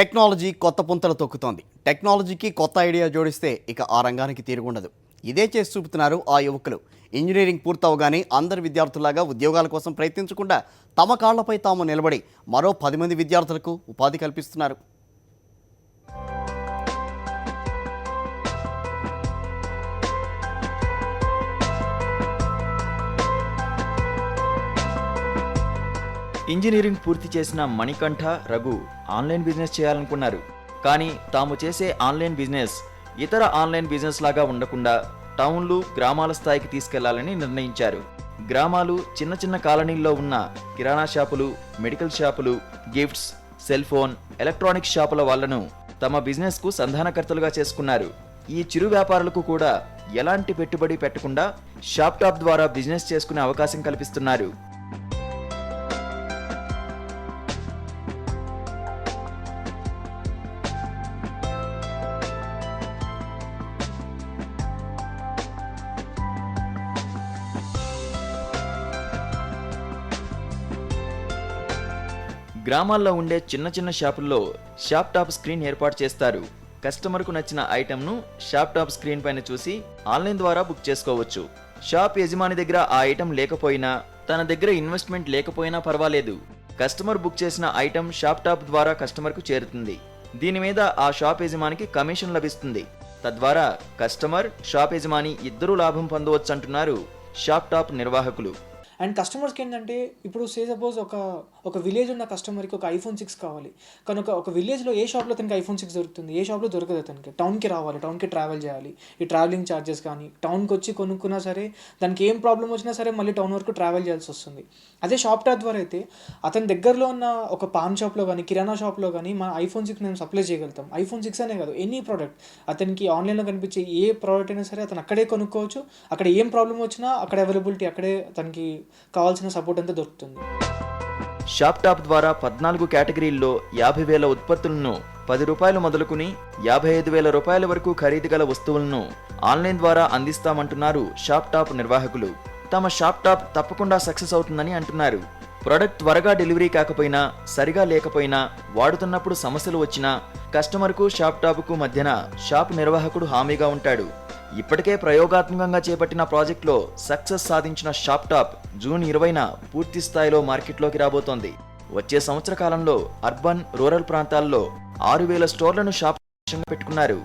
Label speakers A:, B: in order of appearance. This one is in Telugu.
A: టెక్నాలజీ కొత్త పుంతలు తొక్కుతోంది. టెక్నాలజీకి కొత్త ఐడియా జోడిస్తే ఇక ఆ రంగానికి తిరుగుండదు. ఇదే చేసి చూపుతున్నారు ఆ యువకులు. ఇంజనీరింగ్ పూర్తవగానే అందరి విద్యార్థులాగా ఉద్యోగాల కోసం ప్రయత్నించకుండా తమ కాళ్లపై తాము నిలబడి మరో 10 మంది విద్యార్థులకు ఉపాధి కల్పిస్తున్నారు.
B: ఇంజనీరింగ్ పూర్తి చేసిన మణికంఠ, రఘు ఆన్లైన్ బిజినెస్ చేయాలనుకున్నారు. కానీ తాము చేసే ఆన్లైన్ బిజినెస్ ఇతర ఆన్లైన్ బిజినెస్ లాగా ఉండకుండా టౌన్లు, గ్రామాల స్థాయికి తీసుకెళ్లాలని నిర్ణయించారు. గ్రామాలు, చిన్న చిన్న కాలనీల్లో ఉన్న కిరాణా షాపులు, మెడికల్ షాపులు, గిఫ్ట్స్, సెల్ ఫోన్, ఎలక్ట్రానిక్స్ షాపుల వాళ్లను తమ బిజినెస్కు సంధానకర్తలుగా చేసుకున్నారు. ఈ చిరు వ్యాపారులకు కూడా ఎలాంటి పెట్టుబడి పెట్టకుండా షాప్ టాప్ ద్వారా బిజినెస్ చేసుకునే అవకాశం కల్పిస్తున్నారు. గ్రామాల్లో ఉండే చిన్న చిన్న షాపుల్లో షాప్ టాప్ స్క్రీన్ ఏర్పాటు చేస్తారు. కస్టమర్కు నచ్చిన ఐటెంను షాప్ టాప్ స్క్రీన్ పైన చూసి ఆన్లైన్ ద్వారా బుక్ చేసుకోవచ్చు. షాప్ యజమాని దగ్గర ఆ ఐటెం లేకపోయినా, తన దగ్గర ఇన్వెస్ట్మెంట్ లేకపోయినా పర్వాలేదు. కస్టమర్ బుక్ చేసిన ఐటెం షాప్ టాప్ ద్వారా కస్టమర్కు చేరుతుంది. దీని మీద ఆ షాప్ యజమానికి కమిషన్ లభిస్తుంది. తద్వారా కస్టమర్, షాప్ యజమాని ఇద్దరూ లాభం పొందవచ్చు అంటున్నారు షాప్ టాప్ నిర్వాహకులు.
C: అండ్ కస్టమర్స్కి ఏంటంటే ఇప్పుడు సపోజ్ ఒక విలేజ్ ఉన్న కస్టమర్కి ఒక iPhone 6 కావాలి. కానీ ఒక విలేజ్లో ఏ షాప్లో అతనికి iPhone 6 దొరుకుతుంది, ఏ షాప్లో దొరకదు. అతనికి టౌన్కి రావాలి, టౌన్కి ట్రావెల్ చేయాలి. ఈ ట్రావెలింగ్ ఛార్జెస్ కానీ, టౌన్కి వచ్చి కొనుక్కున్నా సరే దానికి ఏం ప్రాబ్లం వచ్చినా సరే మళ్ళీ టౌన్ వరకు ట్రావెల్ చేయాల్సి వస్తుంది. అదే షాప్ టాప్ ద్వారా అయితే అతని దగ్గరలో ఉన్న ఒక పాన్ షాప్లో కానీ, కిరాణా షాప్లో కానీ మన iPhone 6 మేము సప్లై చేయగలుగుతాం. iPhone 6 అనే కాదు, ఎనీ ప్రోడక్ట్ అతనికి ఆన్లైన్లో కనిపించే ఏ ప్రోడక్ట్ అయినా సరే అతను అక్కడే కొనుక్కోవచ్చు. అక్కడ ఏం ప్రాబ్లం వచ్చినా అక్కడ అవైలబిలిటీ, అక్కడే తనకి కావాల్సిన సపోర్ట్ అంతా దొరుకుతుంది.
B: షాప్ టాప్ ద్వారా 14 కేటగిరీల్లో 50,000 ఉత్పత్తులను 10 రూపాయలు మొదలుకుని 55,000 రూపాయల వరకు ఖరీదు గల వస్తువులను ఆన్లైన్ ద్వారా అందిస్తామంటున్నారు షాప్ టాప్ నిర్వాహకులు. తమ షాప్ టాప్ తప్పకుండా సక్సెస్ అవుతుందని అంటున్నారు. ప్రొడక్ట్ త్వరగా డెలివరీ కాకపోయినా, సరిగా లేకపోయినా, వాడుతున్నప్పుడు సమస్యలు వచ్చినా కస్టమర్కు, షాప్ టాప్కు మధ్యన షాప్ నిర్వాహకుడు హామీగా ఉంటాడు. ఇప్పటికే ప్రయోగాత్మకంగా చేపట్టిన ప్రాజెక్టులో సక్సెస్ సాధించిన షాప్ టాప్ జూన్ 20న పూర్తి స్థాయిలో మార్కెట్లోకి రాబోతోంది. వచ్చే సంవత్సర కాలంలో అర్బన్, రూరల్ ప్రాంతాల్లో 6,000 స్టోర్లను షాప్ పెట్టుకున్నారు.